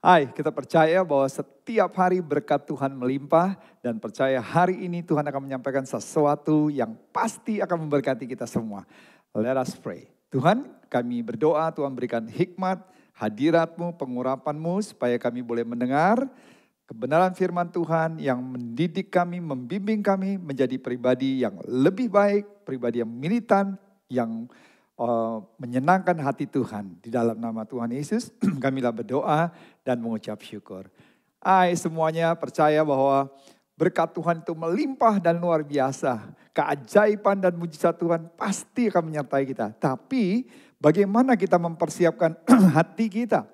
Hai, kita percaya bahwa setiap hari berkat Tuhan melimpah dan percaya hari ini Tuhan akan menyampaikan sesuatu yang pasti akan memberkati kita semua. Let us pray. Tuhan, kami berdoa Tuhan berikan hikmat, hadirat-Mu, pengurapan-Mu supaya kami boleh mendengar kebenaran firman Tuhan yang mendidik kami, membimbing kami menjadi pribadi yang lebih baik, pribadi yang militan, yang menyenangkan hati Tuhan. Di dalam nama Tuhan Yesus kamilah berdoa dan mengucap syukur. Semuanya percaya bahwa berkat Tuhan itu melimpah dan luar biasa. Keajaiban dan mujizat Tuhan pasti akan menyertai kita. Tapi bagaimana kita mempersiapkan hati kita?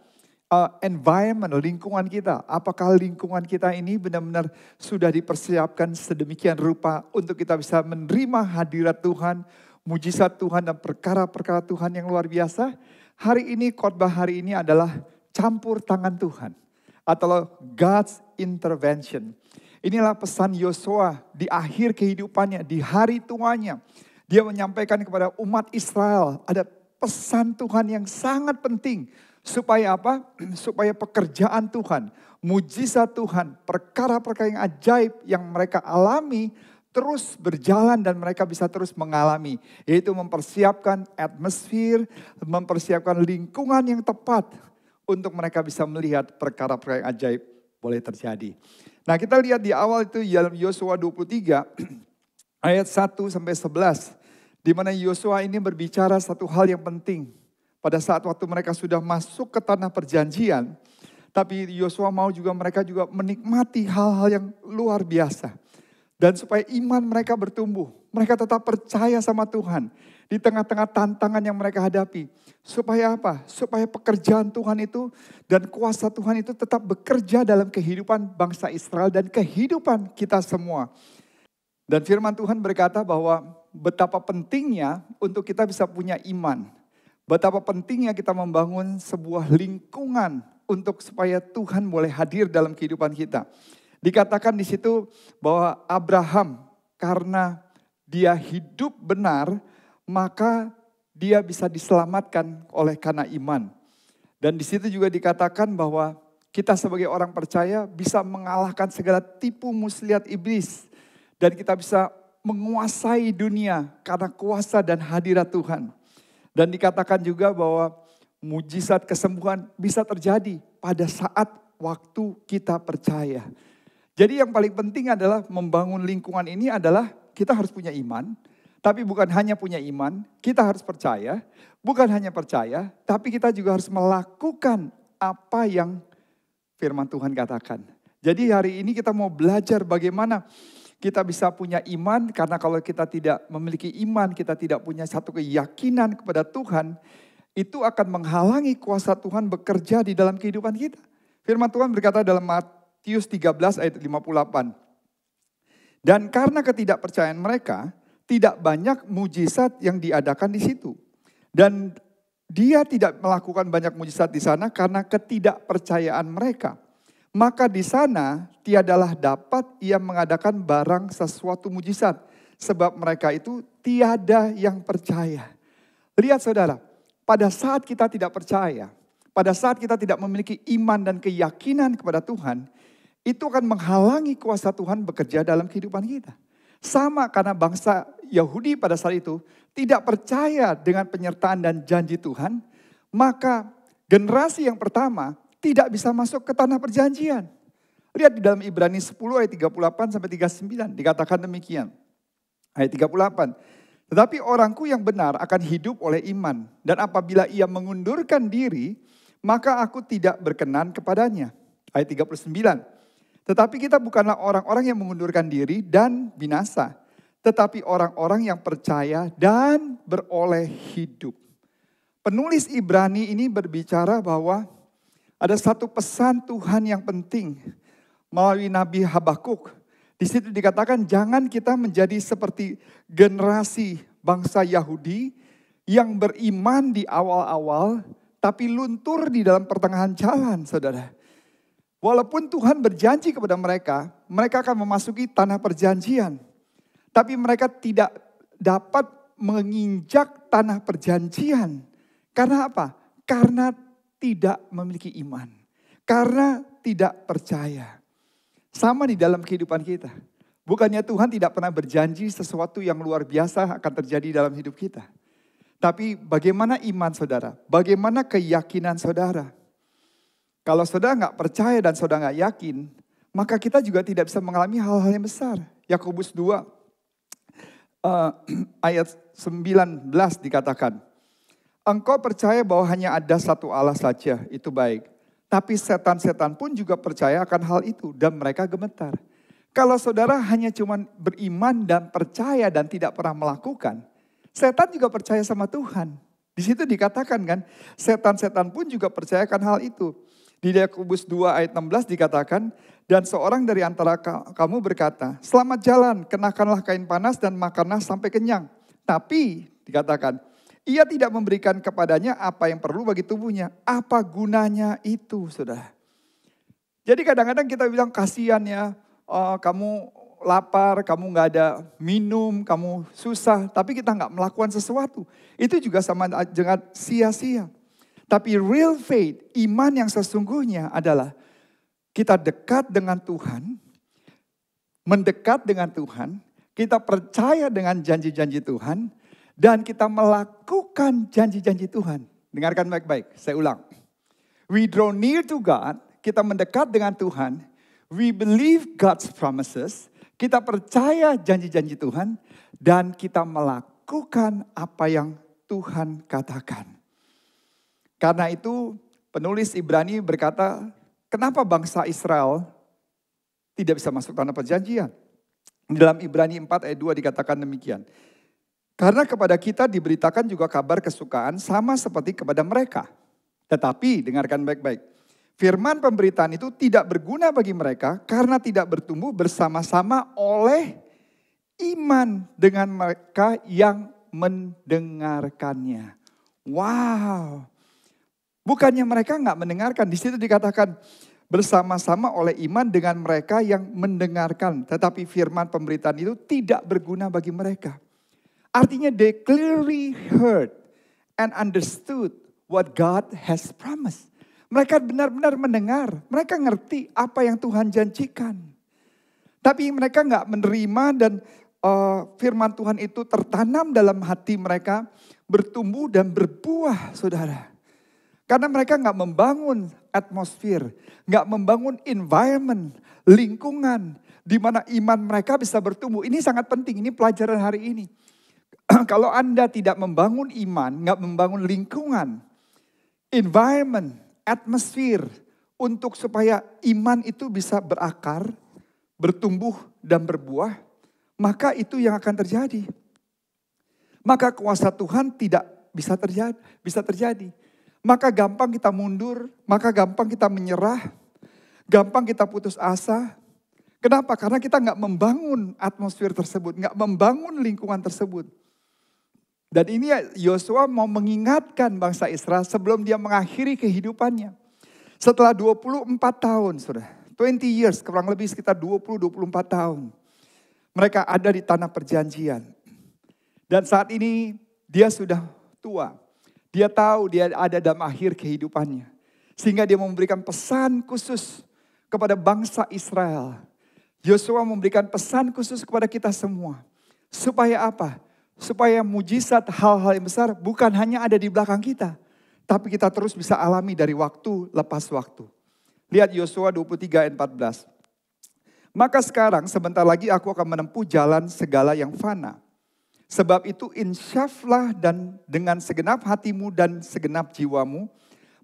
Environment, lingkungan kita. Apakah lingkungan kita ini benar-benar sudah dipersiapkan sedemikian rupa untuk kita bisa menerima hadirat Tuhan, mujizat Tuhan dan perkara-perkara Tuhan yang luar biasa? Hari ini, khotbah hari ini adalah campur tangan Tuhan. Atau God's intervention. Inilah pesan Yosua di akhir kehidupannya, di hari tuanya. Dia menyampaikan kepada umat Israel, ada pesan Tuhan yang sangat penting. Supaya apa? Supaya pekerjaan Tuhan, mujizat Tuhan, perkara-perkara yang ajaib yang mereka alami terus berjalan dan mereka bisa terus mengalami. Yaitu mempersiapkan atmosfer, mempersiapkan lingkungan yang tepat untuk mereka bisa melihat perkara-perkara yang ajaib boleh terjadi. Nah, kita lihat di awal itu dalam Yosua 23 ayat 1 sampai 11. Di mana Yosua ini berbicara satu hal yang penting. Pada saat waktu mereka sudah masuk ke tanah perjanjian, tapi Yosua mau juga mereka juga menikmati hal-hal yang luar biasa. Dan supaya iman mereka bertumbuh, mereka tetap percaya sama Tuhan di tengah-tengah tantangan yang mereka hadapi. Supaya apa? Supaya pekerjaan Tuhan itu dan kuasa Tuhan itu tetap bekerja dalam kehidupan bangsa Israel dan kehidupan kita semua. Dan firman Tuhan berkata bahwa betapa pentingnya untuk kita bisa punya iman. Betapa pentingnya kita membangun sebuah lingkungan untuk supaya Tuhan boleh hadir dalam kehidupan kita. Dikatakan di situ bahwa Abraham karena dia hidup benar, maka dia bisa diselamatkan oleh karena iman. Dan di situ juga dikatakan bahwa kita sebagai orang percaya bisa mengalahkan segala tipu muslihat iblis. Dan kita bisa menguasai dunia karena kuasa dan hadirat Tuhan. Dan dikatakan juga bahwa mujizat kesembuhan bisa terjadi pada saat waktu kita percaya. Jadi yang paling penting adalah membangun lingkungan ini adalah kita harus punya iman. Tapi bukan hanya punya iman, kita harus percaya. Bukan hanya percaya, tapi kita juga harus melakukan apa yang firman Tuhan katakan. Jadi hari ini kita mau belajar bagaimana kita bisa punya iman. Karena kalau kita tidak memiliki iman, kita tidak punya satu keyakinan kepada Tuhan, itu akan menghalangi kuasa Tuhan bekerja di dalam kehidupan kita. Firman Tuhan berkata dalam Matius 13 ayat 58. Dan karena ketidakpercayaan mereka, tidak banyak mujizat yang diadakan di situ. Dan dia tidak melakukan banyak mujizat di sana karena ketidakpercayaan mereka. Maka di sana tiadalah dapat ia mengadakan barang sesuatu mujizat. Sebab mereka itu tiada yang percaya. Lihat saudara, pada saat kita tidak percaya, pada saat kita tidak memiliki iman dan keyakinan kepada Tuhan, itu akan menghalangi kuasa Tuhan bekerja dalam kehidupan kita. Sama karena bangsa Yahudi pada saat itu tidak percaya dengan penyertaan dan janji Tuhan, maka generasi yang pertama tidak bisa masuk ke tanah perjanjian. Lihat di dalam Ibrani 10 ayat 38 sampai 39 dikatakan demikian. Ayat 38. Tetapi orangku yang benar akan hidup oleh iman. Dan apabila ia mengundurkan diri, maka aku tidak berkenan kepadanya. Ayat 39. Tetapi kita bukanlah orang-orang yang mengundurkan diri dan binasa. Tetapi orang-orang yang percaya dan beroleh hidup. Penulis Ibrani ini berbicara bahwa ada satu pesan Tuhan yang penting melalui Nabi Habakuk. Di situ dikatakan jangan kita menjadi seperti generasi bangsa Yahudi yang beriman di awal-awal tapi luntur di dalam pertengahan jalan, saudara. Walaupun Tuhan berjanji kepada mereka, mereka akan memasuki tanah perjanjian. Tapi mereka tidak dapat menginjak tanah perjanjian. Karena apa? Karena tidak memiliki iman. Karena tidak percaya. Sama di dalam kehidupan kita. Bukannya Tuhan tidak pernah berjanji sesuatu yang luar biasa akan terjadi dalam hidup kita. Tapi bagaimana iman saudara? Bagaimana keyakinan saudara? Kalau saudara nggak percaya dan saudara nggak yakin, maka kita juga tidak bisa mengalami hal-hal yang besar. Yakobus 2 ayat 19 dikatakan, engkau percaya bahwa hanya ada satu Allah saja, itu baik. Tapi setan-setan pun juga percaya akan hal itu dan mereka gemetar. Kalau saudara hanya cuma beriman dan percaya dan tidak pernah melakukan, setan juga percaya sama Tuhan. Di situ dikatakan kan, setan-setan pun juga percaya akan hal itu. Di Yakobus 2 ayat 16 dikatakan, dan seorang dari antara kamu berkata, selamat jalan, kenakanlah kain panas dan makanlah sampai kenyang. Tapi dikatakan, ia tidak memberikan kepadanya apa yang perlu bagi tubuhnya. Apa gunanya itu, saudara? Jadi kadang-kadang kita bilang kasihan ya, kamu lapar, kamu gak ada minum, kamu susah. Tapi kita gak melakukan sesuatu. Itu juga sama dengan sia-sia. Tapi real faith, iman yang sesungguhnya adalah kita dekat dengan Tuhan, mendekat dengan Tuhan, kita percaya dengan janji-janji Tuhan, dan kita melakukan janji-janji Tuhan. Dengarkan baik-baik, saya ulang. We draw near to God, kita mendekat dengan Tuhan, we believe God's promises, kita percaya janji-janji Tuhan, dan kita melakukan apa yang Tuhan katakan. Karena itu penulis Ibrani berkata, kenapa bangsa Israel tidak bisa masuk tanah perjanjian? Di dalam Ibrani 4 ayat 2 dikatakan demikian. Karena kepada kita diberitakan juga kabar kesukaan sama seperti kepada mereka. Tetapi dengarkan baik-baik. Firman pemberitaan itu tidak berguna bagi mereka karena tidak bertumbuh bersama-sama oleh iman dengan mereka yang mendengarkannya. Wow. Bukannya mereka nggak mendengarkan. Di situ dikatakan bersama-sama oleh iman dengan mereka yang mendengarkan. Tetapi firman pemberitaan itu tidak berguna bagi mereka. Artinya they clearly heard and understood what God has promised. Mereka benar-benar mendengar. Mereka ngerti apa yang Tuhan janjikan. Tapi mereka nggak menerima dan firman Tuhan itu tertanam dalam hati mereka. Bertumbuh dan berbuah, saudara. Karena mereka nggak membangun atmosfer, nggak membangun environment, lingkungan di mana iman mereka bisa bertumbuh. Ini sangat penting, ini pelajaran hari ini. Kalau Anda tidak membangun iman, nggak membangun lingkungan, environment, atmosfer untuk supaya iman itu bisa berakar, bertumbuh dan berbuah, maka itu yang akan terjadi. Maka kuasa Tuhan tidak bisa terjadi. Maka gampang kita mundur, maka gampang kita menyerah, gampang kita putus asa. Kenapa? Karena kita nggak membangun atmosfer tersebut, nggak membangun lingkungan tersebut. Dan ini Yosua mau mengingatkan bangsa Israel sebelum dia mengakhiri kehidupannya. Setelah 24 tahun, sudah 20 years, kurang lebih sekitar 20-24 tahun. Mereka ada di tanah perjanjian. Dan saat ini dia sudah tua. Dia tahu dia ada dalam akhir kehidupannya. Sehingga dia memberikan pesan khusus kepada bangsa Israel. Yosua memberikan pesan khusus kepada kita semua. Supaya apa? Supaya mujizat hal-hal yang besar bukan hanya ada di belakang kita. Tapi kita terus bisa alami dari waktu lepas waktu. Lihat Yosua 23 ayat 14. Maka sekarang sebentar lagi aku akan menempuh jalan segala yang fana. Sebab itu insyaflah dan dengan segenap hatimu dan segenap jiwamu.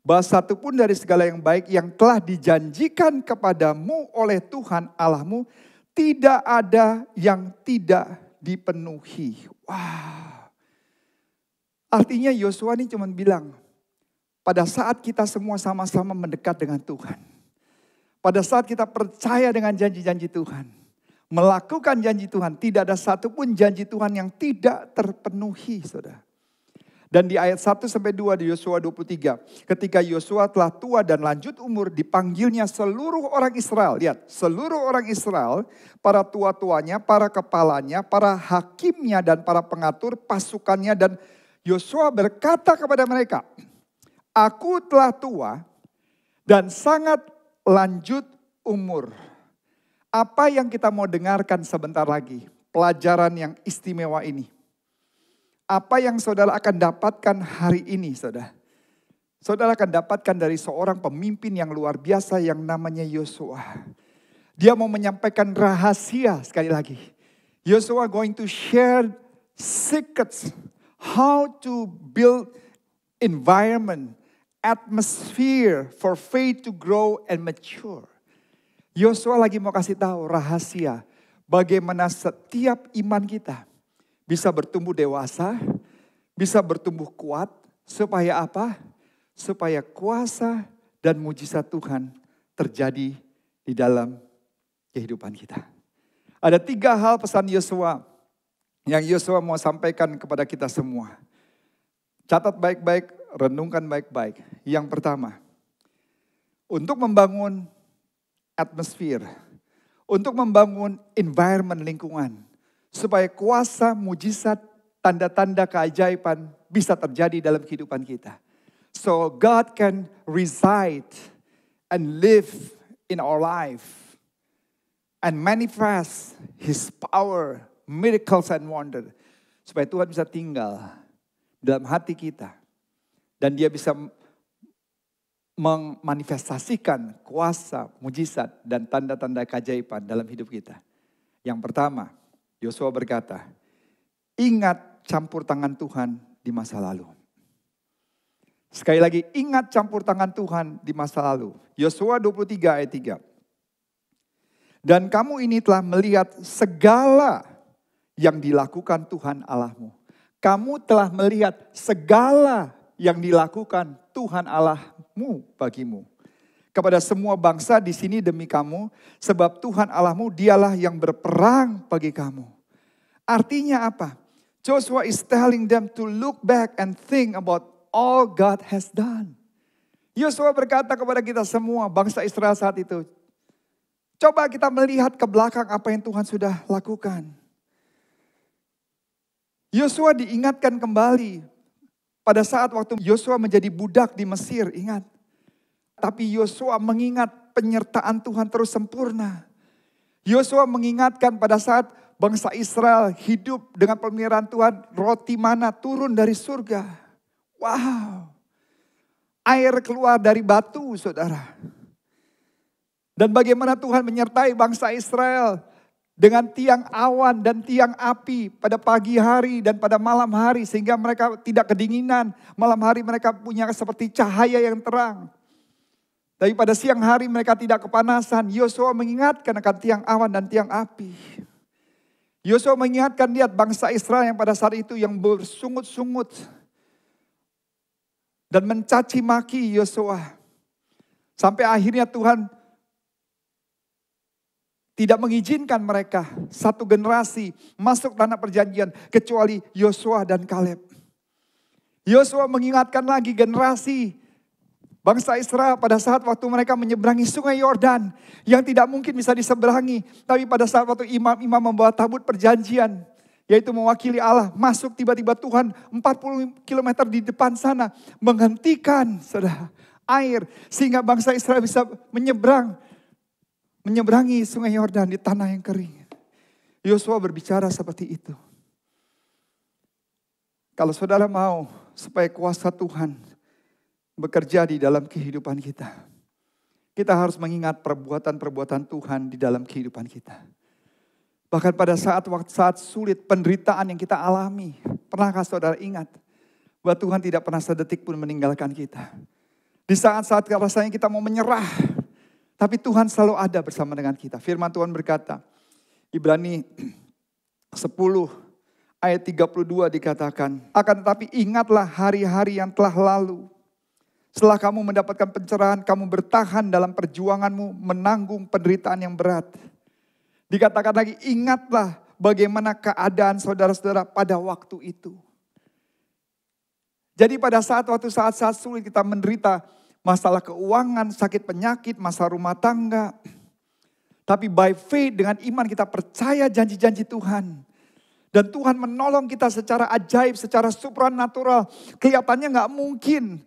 Bahwa satu pun dari segala yang baik yang telah dijanjikan kepadamu oleh Tuhan Allahmu. Tidak ada yang tidak dipenuhi. Wow. Artinya Yosua ini cuma bilang. Pada saat kita semua sama-sama mendekat dengan Tuhan. Pada saat kita percaya dengan janji-janji Tuhan. Melakukan janji Tuhan. Tidak ada satupun janji Tuhan yang tidak terpenuhi, saudara. Dan di ayat 1-2 di Yosua 23. Ketika Yosua telah tua dan lanjut umur, dipanggilnya seluruh orang Israel. Lihat, seluruh orang Israel, para tua-tuanya, para kepalanya, para hakimnya dan para pengatur pasukannya. Dan Yosua berkata kepada mereka, aku telah tua dan sangat lanjut umur. Apa yang kita mau dengarkan sebentar lagi, pelajaran yang istimewa ini. Apa yang saudara akan dapatkan hari ini, saudara? Saudara akan dapatkan dari seorang pemimpin yang luar biasa yang namanya Yosua. Dia mau menyampaikan rahasia sekali lagi. Yosua going to share secrets how to build environment, atmosphere for faith to grow and mature. Yosua lagi mau kasih tahu rahasia bagaimana setiap iman kita bisa bertumbuh dewasa, bisa bertumbuh kuat, supaya apa? Supaya kuasa dan mujizat Tuhan terjadi di dalam kehidupan kita. Ada 3 hal pesan Yosua yang Yosua mau sampaikan kepada kita semua. Catat baik-baik, renungkan baik-baik. Yang pertama, untuk membangun atmosfer, untuk membangun environment lingkungan, supaya kuasa, mujizat, tanda-tanda keajaiban bisa terjadi dalam kehidupan kita. So God can reside and live in our life and manifest His power, miracles and wonder. Supaya Tuhan bisa tinggal dalam hati kita. Dan Dia bisa memanifestasikan kuasa, mujizat dan tanda-tanda keajaiban dalam hidup kita. Yang pertama, Yosua berkata, ingat campur tangan Tuhan di masa lalu. Sekali lagi, ingat campur tangan Tuhan di masa lalu. Yosua 23 ayat 3. Dan kamu ini telah melihat segala yang dilakukan Tuhan Allahmu. Kamu telah melihat segala yang dilakukan Tuhan Allahmu bagimu. Kepada semua bangsa di sini demi kamu, sebab Tuhan Allahmu dialah yang berperang bagi kamu. Artinya apa? Joshua is telling them to look back and think about all God has done. Yosua berkata kepada kita semua, bangsa Israel saat itu, coba kita melihat ke belakang apa yang Tuhan sudah lakukan. Yosua diingatkan kembali pada saat waktu Yosua menjadi budak di Mesir, ingat. Tapi Yosua mengingat penyertaan Tuhan terus sempurna. Yosua mengingatkan pada saat bangsa Israel hidup dengan pemeliharaan Tuhan, roti mana turun dari surga. Wow. Air keluar dari batu, saudara. Dan bagaimana Tuhan menyertai bangsa Israel dengan tiang awan dan tiang api pada pagi hari dan pada malam hari. Sehingga mereka tidak kedinginan. Malam hari mereka punya seperti cahaya yang terang. Tapi pada siang hari mereka tidak kepanasan. Yosua mengingatkan akan tiang awan dan tiang api. Yosua mengingatkan lihat bangsa Israel yang pada saat itu yang bersungut-sungut. Dan mencaci maki Yosua. Sampai akhirnya Tuhan tidak mengizinkan mereka satu generasi masuk tanah perjanjian. Kecuali Yosua dan Kaleb. Yosua mengingatkan lagi generasi bangsa Israel pada saat waktu mereka menyeberangi sungai Yordan yang tidak mungkin bisa diseberangi. Tapi pada saat waktu imam-imam membawa tabut perjanjian, yaitu mewakili Allah, masuk tiba-tiba Tuhan 40 km di depan sana menghentikan saudara, air sehingga bangsa Israel bisa menyeberangi sungai Yordan di tanah yang kering. Yosua berbicara seperti itu. Kalau saudara mau supaya kuasa Tuhan bekerja di dalam kehidupan kita, kita harus mengingat perbuatan-perbuatan Tuhan di dalam kehidupan kita. Bahkan pada saat sulit, penderitaan yang kita alami, pernahkah saudara ingat bahwa Tuhan tidak pernah sedetik pun meninggalkan kita? Di saat-saat rasanya kita mau menyerah, tapi Tuhan selalu ada bersama dengan kita. Firman Tuhan berkata, Ibrani 10 ayat 32 dikatakan, akan tetapi ingatlah hari-hari yang telah lalu. Setelah kamu mendapatkan pencerahan, kamu bertahan dalam perjuanganmu, menanggung penderitaan yang berat. Dikatakan lagi, ingatlah bagaimana keadaan saudara-saudara pada waktu itu. Jadi pada saat-saat sulit kita menderita masalah keuangan, sakit penyakit, masalah rumah tangga. Tapi by faith dengan iman kita percaya janji-janji Tuhan. Dan Tuhan menolong kita secara ajaib, secara supranatural. Kelihatannya gak mungkin.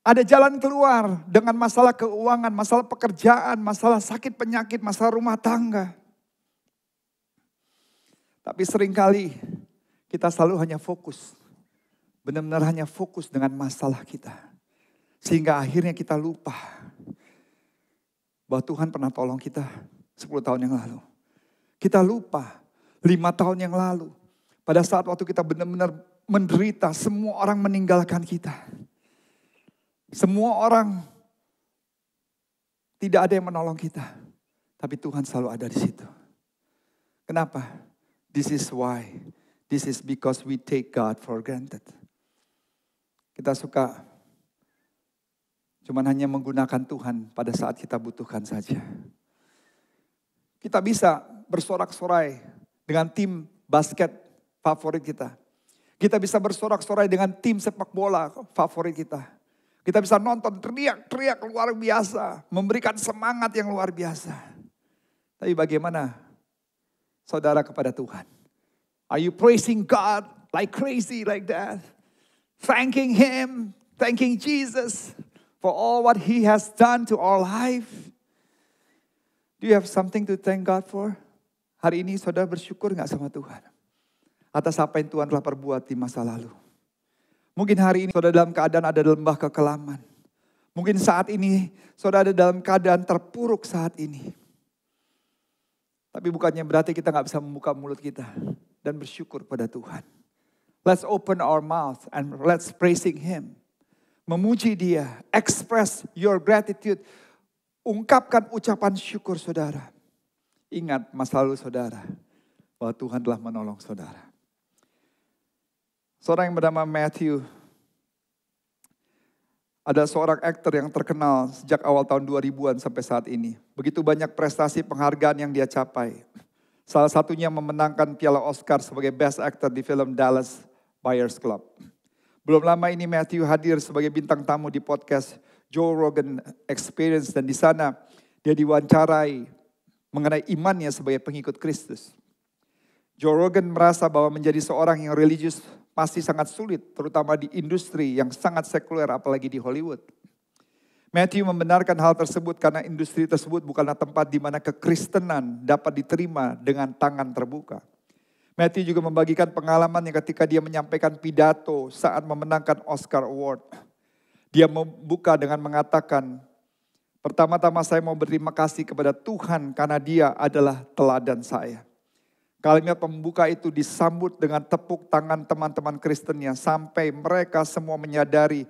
Ada jalan keluar dengan masalah keuangan, masalah pekerjaan, masalah sakit penyakit, masalah rumah tangga. Tapi seringkali kita selalu hanya fokus. Benar-benar hanya fokus dengan masalah kita. Sehingga akhirnya kita lupa bahwa Tuhan pernah tolong kita 10 tahun yang lalu. Kita lupa 5 tahun yang lalu. Pada saat waktu kita benar-benar menderita, semua orang meninggalkan kita. Semua orang tidak ada yang menolong kita. Tapi Tuhan selalu ada di situ. Kenapa? This is why. This is because we take God for granted. Kita suka cuman hanya menggunakan Tuhan pada saat kita butuhkan saja. Kita bisa bersorak-sorai dengan tim basket favorit kita. Kita bisa bersorak-sorai dengan tim sepak bola favorit kita. Kita bisa nonton teriak-teriak luar biasa, memberikan semangat yang luar biasa. Tapi bagaimana saudara kepada Tuhan? Are you praising God like crazy like that? Thanking Him, thanking Jesus for all what He has done to our life. Do you have something to thank God for? Hari ini saudara bersyukur gak sama Tuhan? Atas apa yang Tuhan telah perbuat di masa lalu. Mungkin hari ini saudara dalam keadaan ada dalam lembah kekelaman. Mungkin saat ini saudara ada dalam keadaan terpuruk saat ini. Tapi bukannya berarti kita gak bisa membuka mulut kita dan bersyukur pada Tuhan. Let's open our mouth and let's praising Him. Memuji Dia, express your gratitude. Ungkapkan ucapan syukur saudara. Ingat masa lalu saudara, bahwa Tuhan telah menolong saudara. Seorang yang bernama Matthew, ada seorang aktor yang terkenal sejak awal tahun 2000-an sampai saat ini. Begitu banyak prestasi penghargaan yang dia capai. Salah satunya memenangkan piala Oscar sebagai Best Actor di film Dallas Buyers Club. Belum lama ini Matthew hadir sebagai bintang tamu di podcast Joe Rogan Experience. Dan di sana dia diwawancarai mengenai imannya sebagai pengikut Kristus. Joe Rogan merasa bahwa menjadi seorang yang religius pasti sangat sulit, terutama di industri yang sangat sekuler, apalagi di Hollywood. Matthew membenarkan hal tersebut karena industri tersebut bukanlah tempat di mana kekristenan dapat diterima dengan tangan terbuka. Matthew juga membagikan pengalaman yang ketika dia menyampaikan pidato saat memenangkan Oscar Award. Dia membuka dengan mengatakan, pertama-tama saya mau berterima kasih kepada Tuhan karena Dia adalah teladan saya. Kalimat pembuka itu disambut dengan tepuk tangan teman-teman Kristennya sampai mereka semua menyadari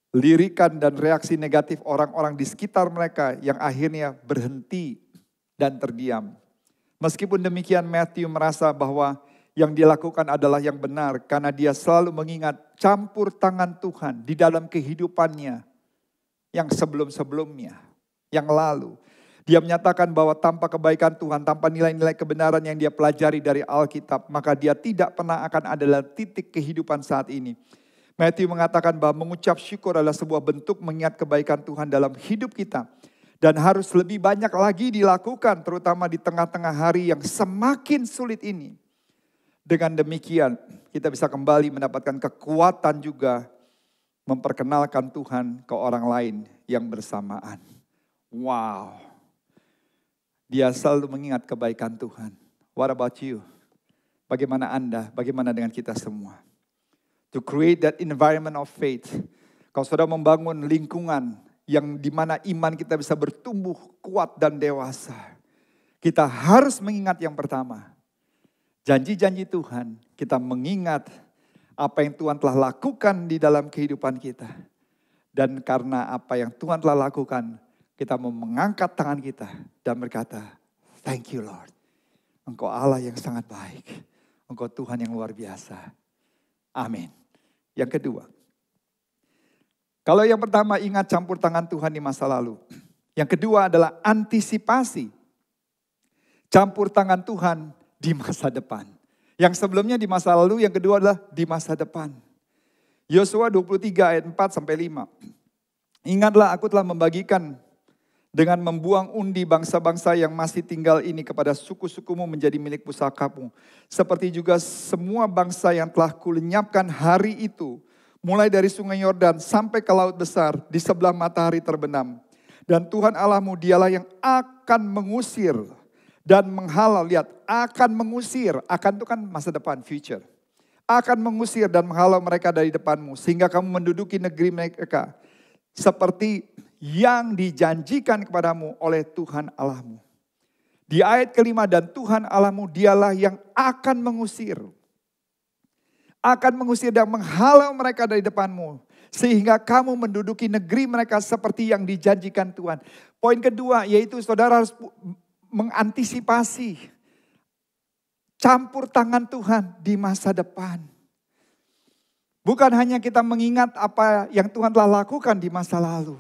lirikan dan reaksi negatif orang-orang di sekitar mereka yang akhirnya berhenti dan terdiam. Meskipun demikian Matthew merasa bahwa yang dia lakukan adalah yang benar karena dia selalu mengingat campur tangan Tuhan di dalam kehidupannya yang sebelum-sebelumnya, yang lalu. Dia menyatakan bahwa tanpa kebaikan Tuhan, tanpa nilai-nilai kebenaran yang dia pelajari dari Alkitab, maka dia tidak pernah akan ada dalam titik kehidupan saat ini. Matthew mengatakan bahwa mengucap syukur adalah sebuah bentuk mengingat kebaikan Tuhan dalam hidup kita. Dan harus lebih banyak lagi dilakukan, terutama di tengah-tengah hari yang semakin sulit ini. Dengan demikian, kita bisa kembali mendapatkan kekuatan juga memperkenalkan Tuhan ke orang lain yang bersamaan. Wow. Dia selalu mengingat kebaikan Tuhan. What about you? Bagaimana Anda? Bagaimana dengan kita semua? To create that environment of faith. Kalau sudah membangun lingkungan yang dimana iman kita bisa bertumbuh kuat dan dewasa. Kita harus mengingat yang pertama. Janji-janji Tuhan, kita mengingat apa yang Tuhan telah lakukan di dalam kehidupan kita. Dan karena apa yang Tuhan telah lakukan, kita mau mengangkat tangan kita dan berkata, thank you Lord. Engkau Allah yang sangat baik. Engkau Tuhan yang luar biasa. Amin. Yang kedua, kalau yang pertama ingat campur tangan Tuhan di masa lalu. Yang kedua adalah antisipasi campur tangan Tuhan di masa depan. Yang sebelumnya di masa lalu, yang kedua adalah di masa depan. Yosua 23 ayat 4 sampai 5. Ingatlah aku telah membagikan dengan membuang undi bangsa-bangsa yang masih tinggal ini kepada suku-sukumu menjadi milik pusakamu. Seperti juga semua bangsa yang telah kulenyapkan hari itu mulai dari sungai Yordan sampai ke laut besar di sebelah matahari terbenam. Dan Tuhan Allahmu dialah yang akan mengusir dan menghalau. Lihat, akan mengusir. Akan itu kan masa depan, future. Akan mengusir dan menghalau mereka dari depanmu. Sehingga kamu menduduki negeri mereka. Seperti yang dijanjikan kepadamu oleh Tuhan Allahmu. Di ayat kelima, dan Tuhan Allahmu dialah yang akan mengusir. Akan mengusir dan menghalau mereka dari depanmu. Sehingga kamu menduduki negeri mereka seperti yang dijanjikan Tuhan. Poin kedua yaitu saudara harus mengantisipasi campur tangan Tuhan di masa depan. Bukan hanya kita mengingat apa yang Tuhan telah lakukan di masa lalu.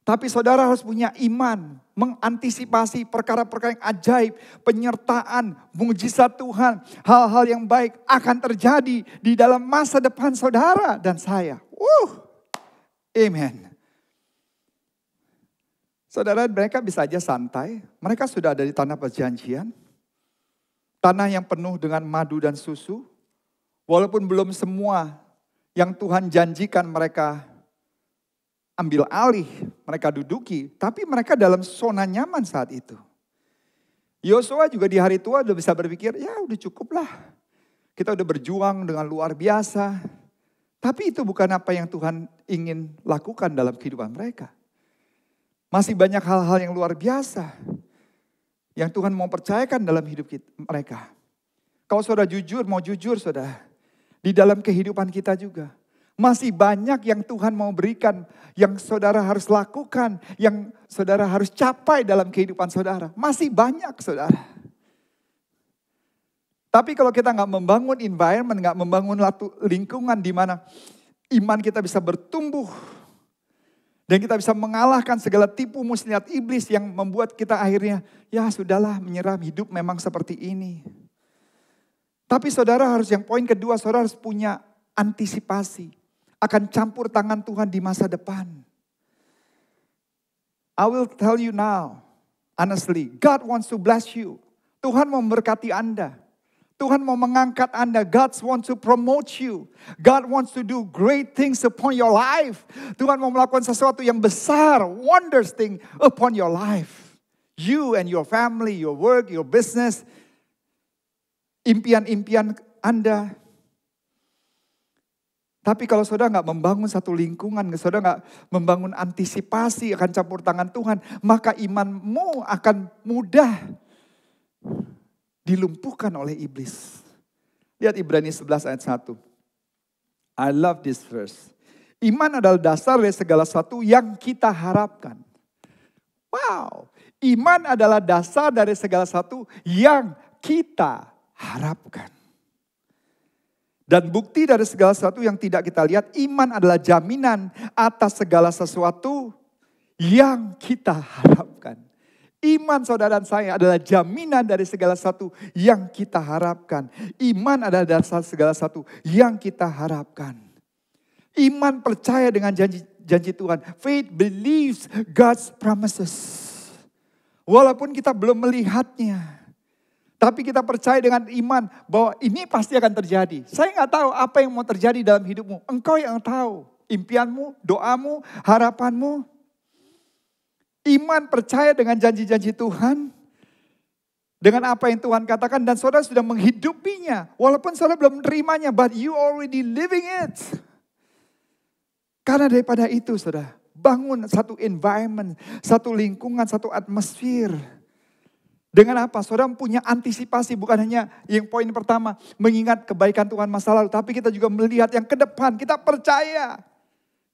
Tapi saudara harus punya iman, mengantisipasi perkara-perkara yang ajaib, penyertaan, mujizat Tuhan, hal-hal yang baik akan terjadi di dalam masa depan saudara dan saya. Amen. Saudara, mereka bisa aja santai, mereka sudah ada di tanah perjanjian, tanah yang penuh dengan madu dan susu, walaupun belum semua yang Tuhan janjikan mereka ambil alih, mereka duduki, tapi mereka dalam zona nyaman saat itu. Yosua juga di hari tua udah bisa berpikir, ya udah cukup lah. Kita udah berjuang dengan luar biasa. Tapi itu bukan apa yang Tuhan ingin lakukan dalam kehidupan mereka. Masih banyak hal-hal yang luar biasa yang Tuhan mau percayakan dalam hidup mereka. Kalau saudara jujur, mau jujur saudara, di dalam kehidupan kita juga. Masih banyak yang Tuhan mau berikan, yang saudara harus lakukan, yang saudara harus capai dalam kehidupan saudara. Masih banyak saudara. Tapi kalau kita nggak membangun environment, nggak membangun lingkungan di mana iman kita bisa bertumbuh. Dan kita bisa mengalahkan segala tipu muslihat iblis yang membuat kita akhirnya, ya sudahlah menyerah, hidup memang seperti ini. Tapi saudara harus, yang poin kedua, saudara harus punya antisipasi akan campur tangan Tuhan di masa depan. I will tell you now, honestly, God wants to bless you. Tuhan mau memberkati Anda. Tuhan mau mengangkat Anda. God wants to promote you. God wants to do great things upon your life. Tuhan mau melakukan sesuatu yang besar, wonders thing upon your life. You and your family, your work, your business, impian-impian Anda. Tapi kalau saudara nggak membangun satu lingkungan, saudara nggak membangun antisipasi akan campur tangan Tuhan, maka imanmu akan mudah dilumpuhkan oleh iblis. Lihat Ibrani 11 ayat 1. I love this verse. Iman adalah dasar dari segala sesuatu yang kita harapkan. Wow, iman adalah dasar dari segala sesuatu yang kita harapkan. Dan bukti dari segala sesuatu yang tidak kita lihat, iman adalah jaminan atas segala sesuatu yang kita harapkan. Iman saudara dan saya adalah jaminan dari segala sesuatu yang kita harapkan. Iman adalah dasar segala sesuatu yang kita harapkan. Iman percaya dengan janji Tuhan. Faith believes God's promises. Walaupun kita belum melihatnya. Tapi kita percaya dengan iman bahwa ini pasti akan terjadi. Saya nggak tahu apa yang mau terjadi dalam hidupmu. Engkau yang tahu. Impianmu, doamu, harapanmu. Iman percaya dengan janji-janji Tuhan. Dengan apa yang Tuhan katakan dan saudara sudah menghidupinya. Walaupun saudara belum menerimanya, but you already living it. Karena daripada itu saudara, bangun satu environment, satu lingkungan, satu atmosfer. Dengan apa? Saudara punya antisipasi, bukan hanya yang poin pertama, mengingat kebaikan Tuhan masa lalu. Tapi kita juga melihat yang ke depan, kita percaya.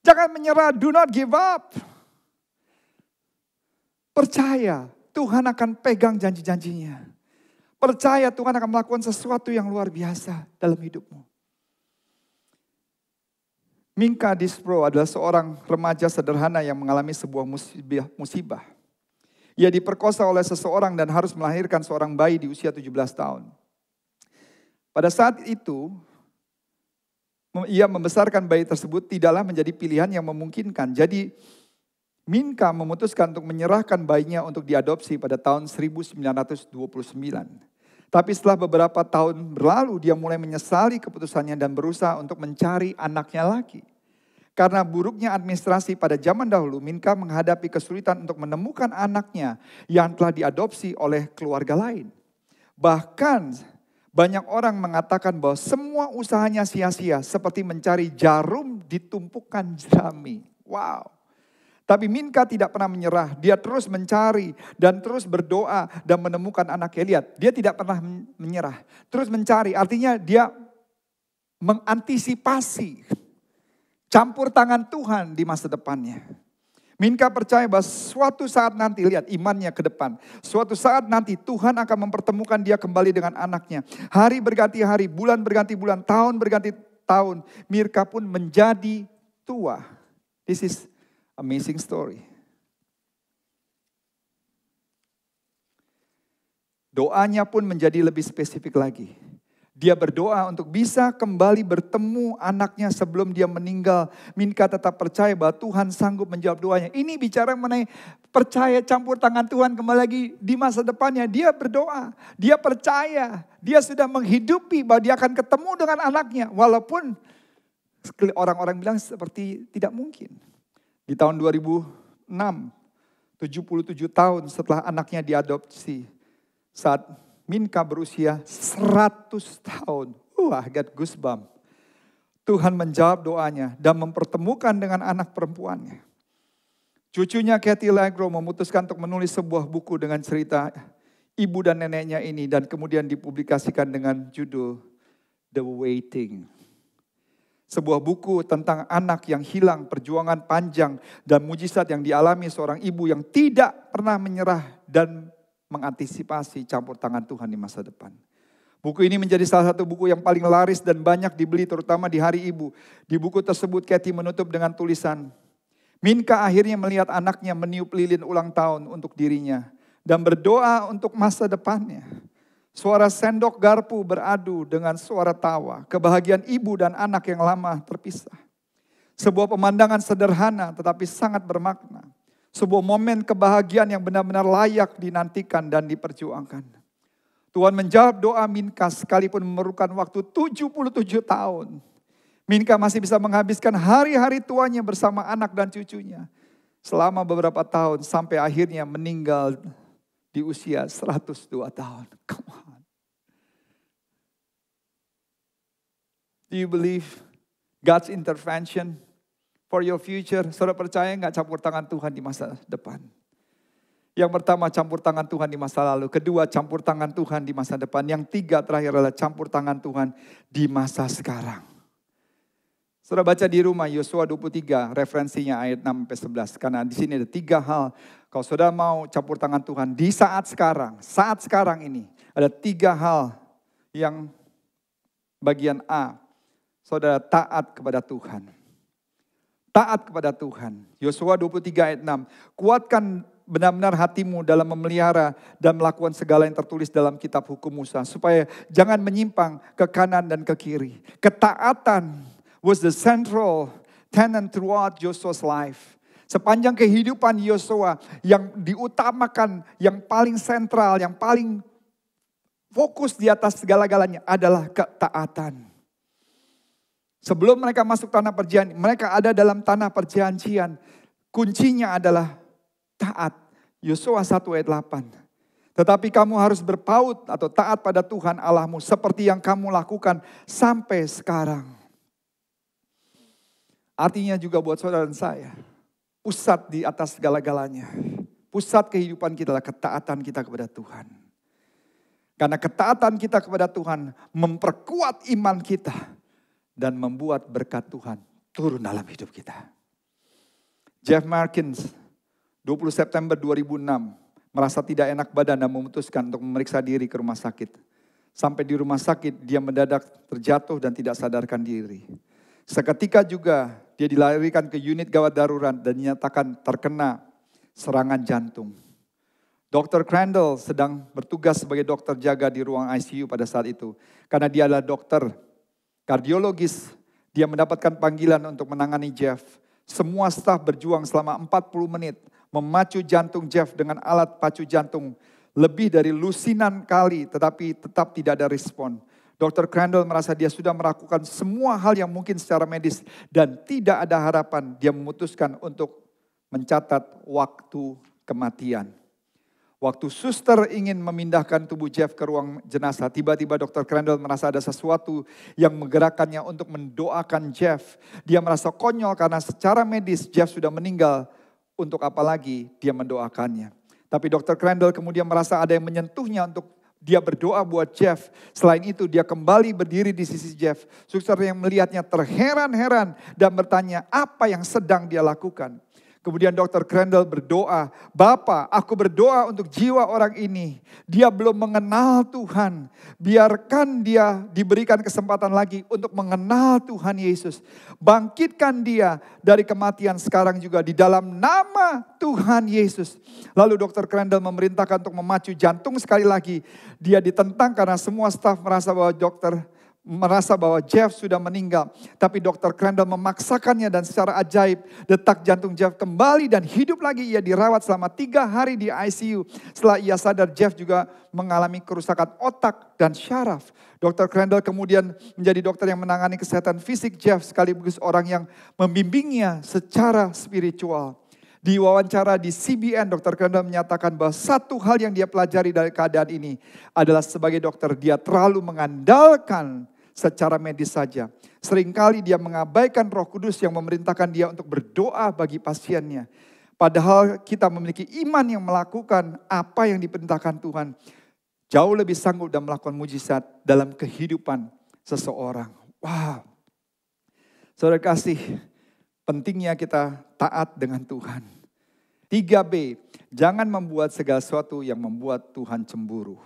Jangan menyerah, do not give up. Percaya, Tuhan akan pegang janji-janjinya. Percaya Tuhan akan melakukan sesuatu yang luar biasa dalam hidupmu. Minka Dispro adalah seorang remaja sederhana yang mengalami sebuah musibah. Ia diperkosa oleh seseorang dan harus melahirkan seorang bayi di usia 17 tahun. Pada saat itu, ia membesarkan bayi tersebut tidaklah menjadi pilihan yang memungkinkan. Jadi, Minka memutuskan untuk menyerahkan bayinya untuk diadopsi pada tahun 1929. Tapi setelah beberapa tahun berlalu, dia mulai menyesali keputusannya dan berusaha untuk mencari anaknya lagi. Karena buruknya administrasi pada zaman dahulu, Minka menghadapi kesulitan untuk menemukan anaknya yang telah diadopsi oleh keluarga lain. Bahkan banyak orang mengatakan bahwa semua usahanya sia-sia, seperti mencari jarum di tumpukan jerami. Wow. Tapi Minka tidak pernah menyerah. Dia terus mencari dan terus berdoa dan menemukan anaknya. Lihat, dia tidak pernah menyerah. Terus mencari, artinya dia mengantisipasi campur tangan Tuhan di masa depannya. Minka percaya bahwa suatu saat nanti, lihat imannya ke depan. Suatu saat nanti Tuhan akan mempertemukan dia kembali dengan anaknya. Hari berganti hari, bulan berganti bulan, tahun berganti tahun. Minka pun menjadi tua. This is amazing story. Doanya pun menjadi lebih spesifik lagi. Dia berdoa untuk bisa kembali bertemu anaknya sebelum dia meninggal. Minka tetap percaya bahwa Tuhan sanggup menjawab doanya. Ini bicara mengenai percaya campur tangan Tuhan kembali lagi di masa depannya. Dia berdoa, dia percaya, dia sudah menghidupi bahwa dia akan ketemu dengan anaknya. Walaupun orang-orang bilang seperti tidak mungkin. Di tahun 2006, 77 tahun setelah anaknya diadopsi, saat Minka berusia 100 tahun. I got goosebumps. Tuhan menjawab doanya dan mempertemukan dengan anak perempuannya. Cucunya Kathy Legro memutuskan untuk menulis sebuah buku dengan cerita ibu dan neneknya ini. Dan kemudian dipublikasikan dengan judul The Waiting. Sebuah buku tentang anak yang hilang, perjuangan panjang, dan mujizat yang dialami seorang ibu yang tidak pernah menyerah dan mengantisipasi campur tangan Tuhan di masa depan. Buku ini menjadi salah satu buku yang paling laris dan banyak dibeli terutama di Hari Ibu. Di buku tersebut Kathy menutup dengan tulisan, Minka akhirnya melihat anaknya meniup lilin ulang tahun untuk dirinya dan berdoa untuk masa depannya. Suara sendok garpu beradu dengan suara tawa. Kebahagiaan ibu dan anak yang lama terpisah. Sebuah pemandangan sederhana tetapi sangat bermakna. Sebuah momen kebahagiaan yang benar-benar layak dinantikan dan diperjuangkan. Tuhan menjawab doa Minka sekalipun memerlukan waktu 77 tahun. Minka masih bisa menghabiskan hari-hari tuanya bersama anak dan cucunya. Selama beberapa tahun sampai akhirnya meninggal di usia 102 tahun. Come on. Do you believe God's intervention for your future? Saudara percaya nggak campur tangan Tuhan di masa depan? Yang pertama campur tangan Tuhan di masa lalu. Kedua campur tangan Tuhan di masa depan. Yang tiga terakhir adalah campur tangan Tuhan di masa sekarang. Saudara baca di rumah Yosua 23 referensinya ayat 6-11. Karena di sini ada tiga hal. Kalau saudara mau campur tangan Tuhan di saat sekarang ini. Ada tiga hal yang bagian A. Saudara taat kepada Tuhan. Taat kepada Tuhan. Yosua 23 ayat 6. Kuatkan benar-benar hatimu dalam memelihara dan melakukan segala yang tertulis dalam kitab hukum Musa. Supaya jangan menyimpang ke kanan dan ke kiri. Ketaatan was the central tenet throughout Joshua's life. Sepanjang kehidupan Yosua yang diutamakan, yang paling sentral, yang paling fokus di atas segala-galanya adalah ketaatan. Sebelum mereka masuk tanah perjanjian, mereka ada dalam tanah perjanjian. Kuncinya adalah taat. Yosua 1 ayat 8. Tetapi kamu harus berpaut atau taat pada Tuhan Allahmu seperti yang kamu lakukan sampai sekarang. Artinya juga buat saudara dan saya. Pusat di atas segala-galanya. Pusat kehidupan kita adalah ketaatan kita kepada Tuhan. Karena ketaatan kita kepada Tuhan memperkuat iman kita. Dan membuat berkat Tuhan turun dalam hidup kita. Jeff Markins, 20 September 2006, merasa tidak enak badan dan memutuskan untuk memeriksa diri ke rumah sakit. Sampai di rumah sakit dia mendadak terjatuh dan tidak sadarkan diri. Seketika juga dia dilarikan ke unit gawat darurat dan dinyatakan terkena serangan jantung. Dr. Crandall sedang bertugas sebagai dokter jaga di ruang ICU pada saat itu. Karena dia adalah dokter kardiologis, dia mendapatkan panggilan untuk menangani Jeff. Semua staf berjuang selama 40 menit memacu jantung Jeff dengan alat pacu jantung Lebih dari lusinan kali, tetapi tetap tidak ada respon. Dr. Crandall merasa dia sudah melakukan semua hal yang mungkin secara medis dan tidak ada harapan. Dia memutuskan untuk mencatat waktu kematian. Waktu suster ingin memindahkan tubuh Jeff ke ruang jenazah, tiba-tiba Dr. Crandall merasa ada sesuatu yang menggerakkannya untuk mendoakan Jeff. Dia merasa konyol karena secara medis Jeff sudah meninggal. Untuk apa lagi dia mendoakannya? Tapi Dr. Crandall kemudian merasa ada yang menyentuhnya untuk dia berdoa buat Jeff. Selain itu dia kembali berdiri di sisi Jeff. Suster yang melihatnya terheran-heran dan bertanya apa yang sedang dia lakukan. Kemudian Dr. Crandall berdoa, Bapa, aku berdoa untuk jiwa orang ini. Dia belum mengenal Tuhan. Biarkan dia diberikan kesempatan lagi untuk mengenal Tuhan Yesus. Bangkitkan dia dari kematian sekarang juga di dalam nama Tuhan Yesus. Lalu Dr. Crandall memerintahkan untuk memacu jantung sekali lagi. Dia ditentang karena semua staf merasa bahwa Jeff sudah meninggal. Tapi Dr. Crandall memaksakannya dan secara ajaib detak jantung Jeff kembali dan hidup lagi. Ia dirawat selama 3 hari di ICU. Setelah ia sadar Jeff juga mengalami kerusakan otak dan syaraf. Dr. Crandall kemudian menjadi dokter yang menangani kesehatan fisik Jeff sekaligus orang yang membimbingnya secara spiritual. Di wawancara di CBN, Dr. Crandall menyatakan bahwa satu hal yang dia pelajari dari keadaan ini adalah sebagai dokter dia terlalu mengandalkan secara medis saja. Seringkali dia mengabaikan Roh Kudus yang memerintahkan dia untuk berdoa bagi pasiennya. Padahal kita memiliki iman yang melakukan apa yang diperintahkan Tuhan. Jauh lebih sanggup dan melakukan mujizat dalam kehidupan seseorang. Wow. Saudara kasih, pentingnya kita taat dengan Tuhan. 3B, jangan membuat segala sesuatu yang membuat Tuhan cemburu.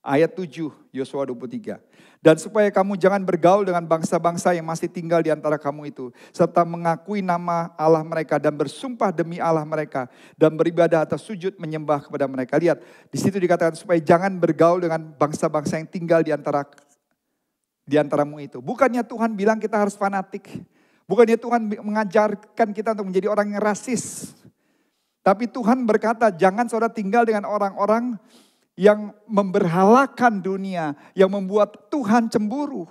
Ayat 7, Yosua 23. Dan supaya kamu jangan bergaul dengan bangsa-bangsa yang masih tinggal di antara kamu itu. Serta mengakui nama Allah mereka dan bersumpah demi Allah mereka. Dan beribadah atau sujud menyembah kepada mereka. Lihat, di situ dikatakan supaya jangan bergaul dengan bangsa-bangsa yang tinggal di antaramu itu. Bukannya Tuhan bilang kita harus fanatik. Bukannya Tuhan mengajarkan kita untuk menjadi orang yang rasis. Tapi Tuhan berkata jangan saudara tinggal dengan orang-orang yang memberhalakan dunia, yang membuat Tuhan cemburu.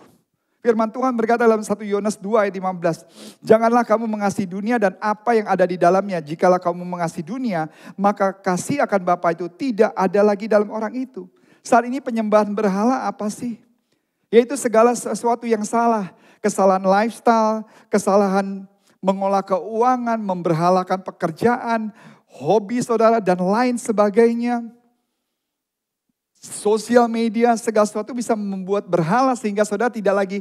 Firman Tuhan berkata dalam 1 Yohanes 2 ayat 15. Janganlah kamu mengasihi dunia dan apa yang ada di dalamnya. Jikalau kamu mengasihi dunia, maka kasih akan Bapa itu tidak ada lagi dalam orang itu. Saat ini penyembahan berhala apa sih? Yaitu segala sesuatu yang salah. Kesalahan lifestyle, kesalahan mengolah keuangan, memberhalakan pekerjaan, hobi saudara dan lain sebagainya. Sosial media, segala sesuatu bisa membuat berhala sehingga saudara tidak lagi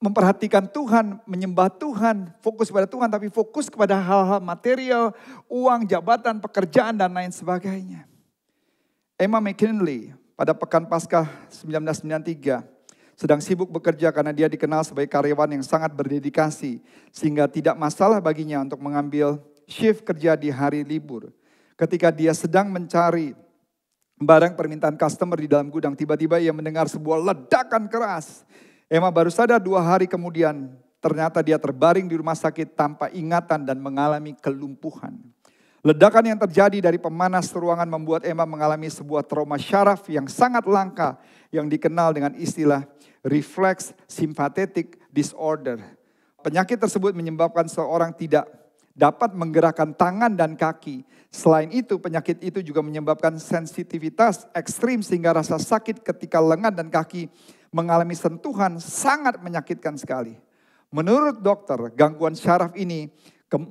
memperhatikan Tuhan, menyembah Tuhan, fokus pada Tuhan, tapi fokus kepada hal-hal material, uang, jabatan, pekerjaan, dan lain sebagainya. Emma McKinley pada Pekan Paskah 1993 sedang sibuk bekerja karena dia dikenal sebagai karyawan yang sangat berdedikasi sehingga tidak masalah baginya untuk mengambil shift kerja di hari libur. Ketika dia sedang mencari barang permintaan customer di dalam gudang, tiba-tiba ia mendengar sebuah ledakan keras. Emma baru sadar 2 hari kemudian, ternyata dia terbaring di rumah sakit tanpa ingatan dan mengalami kelumpuhan. Ledakan yang terjadi dari pemanas ruangan membuat Emma mengalami sebuah trauma syaraf yang sangat langka yang dikenal dengan istilah reflex sympathetic disorder. Penyakit tersebut menyebabkan seorang tidak dapat menggerakkan tangan dan kaki. Selain itu, penyakit itu juga menyebabkan sensitivitas ekstrim sehingga rasa sakit ketika lengan dan kaki mengalami sentuhan sangat menyakitkan sekali. Menurut dokter, gangguan syaraf ini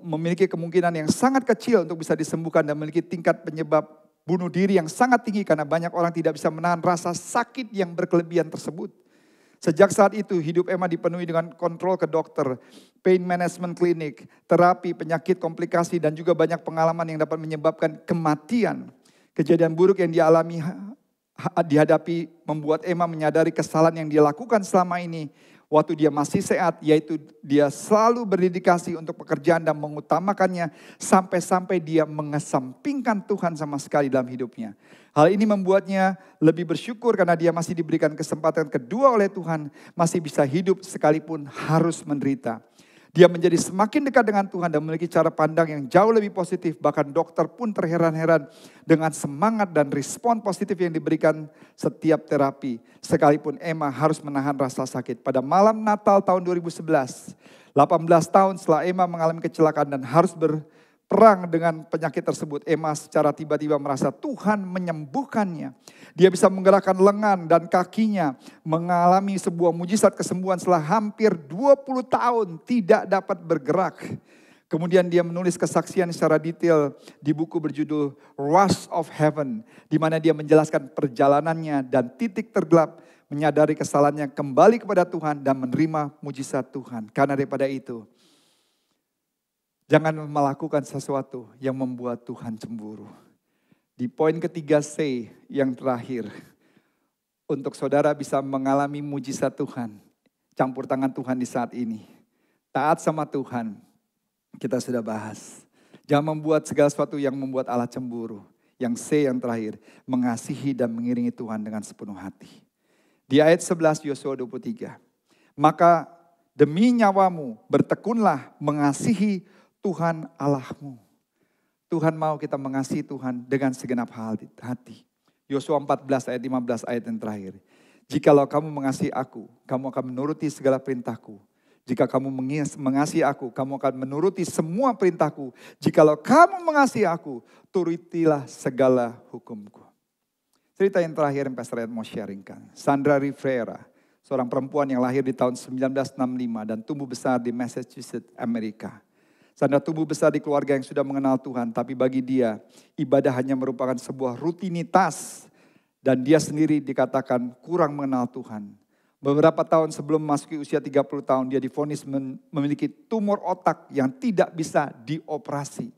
memiliki kemungkinan yang sangat kecil untuk bisa disembuhkan dan memiliki tingkat penyebab bunuh diri yang sangat tinggi karena banyak orang tidak bisa menahan rasa sakit yang berkelebihan tersebut. Sejak saat itu hidup Emma dipenuhi dengan kontrol ke dokter, pain management clinic, terapi, penyakit, komplikasi dan juga banyak pengalaman yang dapat menyebabkan kematian. Kejadian buruk yang dihadapi membuat Emma menyadari kesalahan yang dia lakukan selama ini waktu dia masih sehat, yaitu dia selalu berdedikasi untuk pekerjaan dan mengutamakannya sampai-sampai dia mengesampingkan Tuhan sama sekali dalam hidupnya. Hal ini membuatnya lebih bersyukur karena dia masih diberikan kesempatan kedua oleh Tuhan, masih bisa hidup sekalipun harus menderita. Dia menjadi semakin dekat dengan Tuhan dan memiliki cara pandang yang jauh lebih positif. Bahkan dokter pun terheran-heran dengan semangat dan respon positif yang diberikan setiap terapi. Sekalipun Emma harus menahan rasa sakit. Pada malam Natal tahun 2011, 18 tahun setelah Emma mengalami kecelakaan dan harus berperang dengan penyakit tersebut, Emma secara tiba-tiba merasa Tuhan menyembuhkannya. Dia bisa menggerakkan lengan dan kakinya, mengalami sebuah mujizat kesembuhan setelah hampir 20 tahun tidak dapat bergerak. Kemudian dia menulis kesaksian secara detail di buku berjudul Rush of Heaven, di mana dia menjelaskan perjalanannya dan titik tergelap, menyadari kesalahannya, kembali kepada Tuhan dan menerima mujizat Tuhan. Karena daripada itu, jangan melakukan sesuatu yang membuat Tuhan cemburu. Di poin ketiga C yang terakhir, untuk saudara bisa mengalami mujizat Tuhan, campur tangan Tuhan di saat ini. Taat sama Tuhan, kita sudah bahas. Jangan membuat segala sesuatu yang membuat Allah cemburu. Yang C yang terakhir, mengasihi dan mengiringi Tuhan dengan sepenuh hati. Di ayat 11 Yosua 23, maka demi nyawamu bertekunlah mengasihi Tuhan Allahmu. Tuhan mau kita mengasihi Tuhan dengan segenap hati. Yosua 14 ayat 15 ayat yang terakhir. Jikalau kamu mengasihi aku, kamu akan menuruti segala perintahku. Jika kamu mengasihi aku, kamu akan menuruti semua perintahku. Jikalau kamu mengasihi aku, turutilah segala hukumku. Cerita yang terakhir yang Pastor Ed mau sharingkan. Sandra Rivera, seorang perempuan yang lahir di tahun 1965 dan tumbuh besar di Massachusetts, Amerika. Sandra tumbuh besar di keluarga yang sudah mengenal Tuhan, tapi bagi dia ibadah hanya merupakan sebuah rutinitas dan dia sendiri dikatakan kurang mengenal Tuhan. Beberapa tahun sebelum memasuki usia 30 tahun, dia divonis memiliki tumor otak yang tidak bisa dioperasi.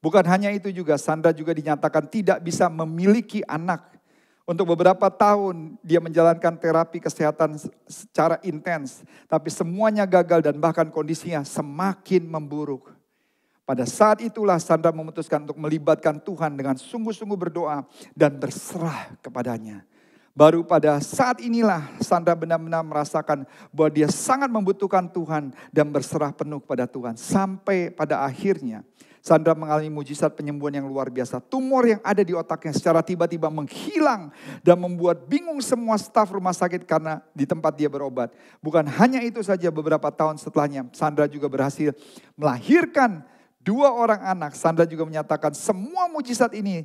Bukan hanya itu juga, Sandra juga dinyatakan tidak bisa memiliki anak. Untuk beberapa tahun dia menjalankan terapi kesehatan secara intens. Tapi semuanya gagal dan bahkan kondisinya semakin memburuk. Pada saat itulah Sandra memutuskan untuk melibatkan Tuhan dengan sungguh-sungguh berdoa dan berserah kepadanya. Baru pada saat inilah Sandra benar-benar merasakan bahwa dia sangat membutuhkan Tuhan dan berserah penuh kepada Tuhan. Sampai pada akhirnya Sandra mengalami mujizat penyembuhan yang luar biasa. Tumor yang ada di otaknya secara tiba-tiba menghilang dan membuat bingung semua staf rumah sakit karena di tempat dia berobat. Bukan hanya itu saja, beberapa tahun setelahnya Sandra juga berhasil melahirkan 2 orang anak. Sandra juga menyatakan semua mujizat ini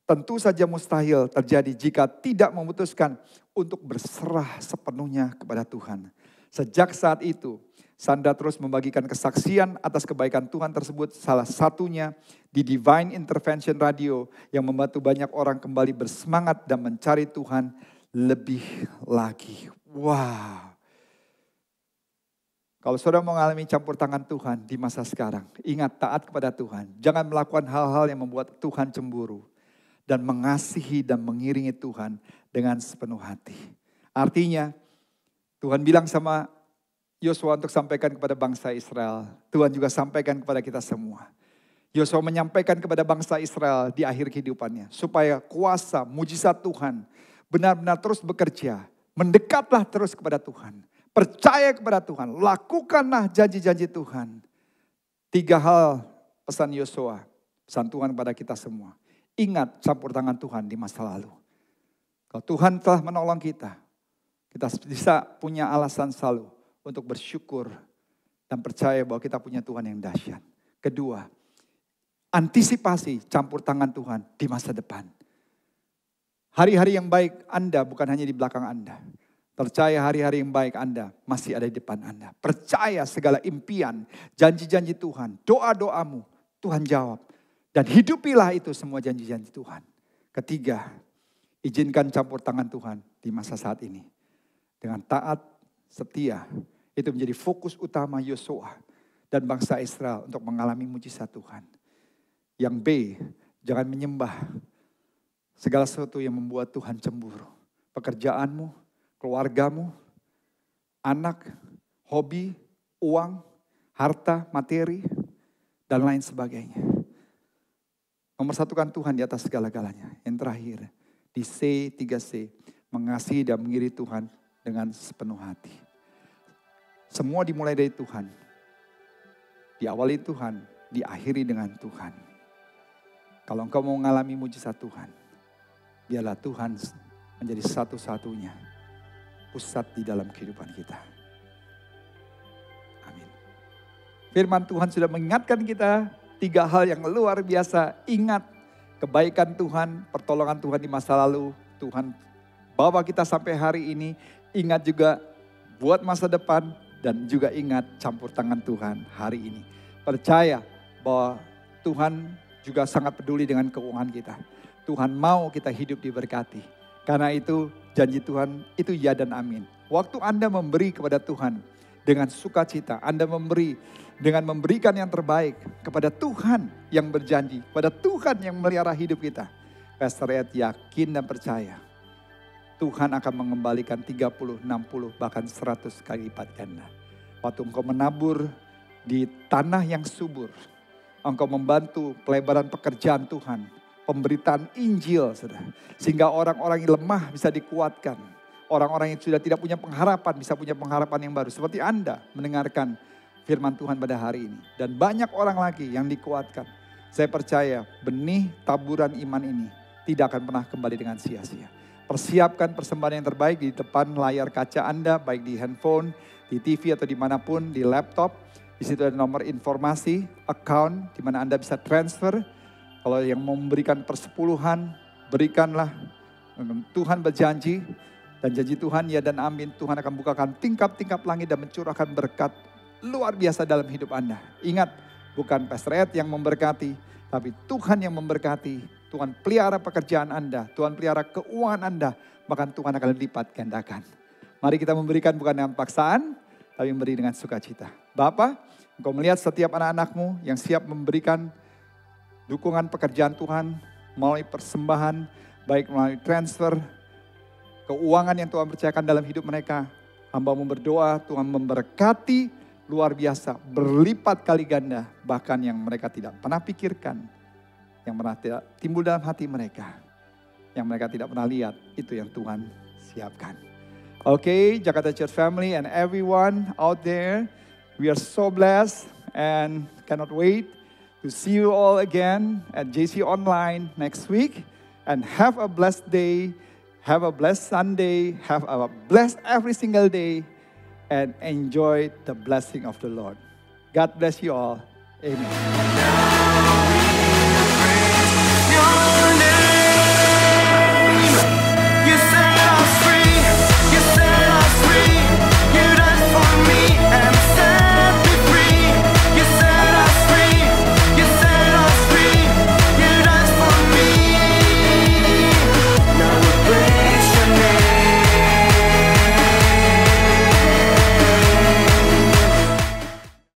tentu saja mustahil terjadi jika tidak memutuskan untuk berserah sepenuhnya kepada Tuhan. Sejak saat itu, Sandra terus membagikan kesaksian atas kebaikan Tuhan tersebut. Salah satunya di Divine Intervention Radio yang membantu banyak orang kembali bersemangat dan mencari Tuhan lebih lagi. Wow. Kalau saudara mengalami campur tangan Tuhan di masa sekarang, ingat taat kepada Tuhan. Jangan melakukan hal-hal yang membuat Tuhan cemburu. Dan mengasihi dan mengiringi Tuhan dengan sepenuh hati. Artinya Tuhan bilang sama Yosua untuk sampaikan kepada bangsa Israel. Tuhan juga sampaikan kepada kita semua. Yosua menyampaikan kepada bangsa Israel di akhir kehidupannya. Supaya kuasa, mujizat Tuhan benar-benar terus bekerja. Mendekatlah terus kepada Tuhan. Percaya kepada Tuhan. Lakukanlah janji-janji Tuhan. 3 hal pesan Yosua. Pesan Tuhan kepada kita semua. Ingat campur tangan Tuhan di masa lalu. Kalau Tuhan telah menolong kita bisa punya alasan selalu untuk bersyukur dan percaya bahwa kita punya Tuhan yang dahsyat. Kedua, antisipasi campur tangan Tuhan di masa depan. Hari-hari yang baik Anda bukan hanya di belakang Anda. Percaya hari-hari yang baik Anda masih ada di depan Anda. Percaya segala impian, janji-janji Tuhan, doa-doamu Tuhan jawab. Dan hidupilah itu semua janji-janji Tuhan. Ketiga, izinkan campur tangan Tuhan di masa saat ini. Dengan taat, setia, itu menjadi fokus utama Yosua dan bangsa Israel untuk mengalami mujizat Tuhan. Yang B, jangan menyembah segala sesuatu yang membuat Tuhan cemburu. Pekerjaanmu, keluargamu, anak, hobi, uang, harta, materi, dan lain sebagainya. Nomor satukan Tuhan di atas segala-galanya. Yang terakhir, di C, 3C, mengasihi dan mengiringi Tuhan dengan sepenuh hati. Semua dimulai dari Tuhan. diawali Tuhan, diakhiri dengan Tuhan. Kalau engkau mau mengalami mujizat Tuhan, biarlah Tuhan menjadi satu-satunya pusat di dalam kehidupan kita. Amin. Firman Tuhan sudah mengingatkan kita 3 hal yang luar biasa. Ingat kebaikan Tuhan, pertolongan Tuhan di masa lalu. Tuhan bawa kita sampai hari ini. Ingat juga buat masa depan dan juga ingat campur tangan Tuhan hari ini. Percaya bahwa Tuhan juga sangat peduli dengan keuangan kita. Tuhan mau kita hidup diberkati. Karena itu janji Tuhan itu ya dan amin. Waktu Anda memberi kepada Tuhan dengan sukacita, Anda memberi dengan memberikan yang terbaik kepada Tuhan yang berjanji, kepada Tuhan yang melihara hidup kita. Pastor Ed yakin dan percaya Tuhan akan mengembalikan 30, 60, bahkan 100 kali lipat ganda. Waktu engkau menabur di tanah yang subur, engkau membantu pelebaran pekerjaan Tuhan, pemberitaan Injil, saudara. Sehingga orang-orang yang lemah bisa dikuatkan. Orang-orang yang sudah tidak punya pengharapan bisa punya pengharapan yang baru. Seperti Anda mendengarkan firman Tuhan pada hari ini. Dan banyak orang lagi yang dikuatkan. Saya percaya benih taburan iman ini tidak akan pernah kembali dengan sia-sia. Persiapkan persembahan yang terbaik di depan layar kaca Anda, baik di handphone, di TV atau dimanapun, di laptop. Di situ ada nomor informasi, account, di mana Anda bisa transfer. Kalau yang mau memberikan persepuluhan, berikanlah. Tuhan berjanji, dan janji Tuhan ya dan amin. Tuhan akan bukakan tingkap-tingkap langit dan mencurahkan berkat luar biasa dalam hidup Anda. Ingat, bukan Pastor Ed yang memberkati, tapi Tuhan yang memberkati. Tuhan pelihara pekerjaan Anda, Tuhan pelihara keuangan Anda, bahkan Tuhan akan lipat gandakan. Mari kita memberikan bukan dengan paksaan, tapi memberi dengan sukacita. Bapa, Engkau melihat setiap anak-anak-Mu yang siap memberikan dukungan pekerjaan Tuhan melalui persembahan, baik melalui transfer, keuangan yang Tuhan percayakan dalam hidup mereka. Hamba-Mu berdoa, Tuhan memberkati luar biasa, berlipat kali ganda, bahkan yang mereka tidak pernah pikirkan, yang pernah tidak timbul dalam hati mereka, yang mereka tidak pernah lihat, itu yang Tuhan siapkan. Okay, Jakarta Church family and everyone out there, we are so blessed and cannot wait to see you all again at JC Online next week. And have a blessed day, have a blessed Sunday, have a blessed every single day, and enjoy the blessing of the Lord. God bless you all. Amen.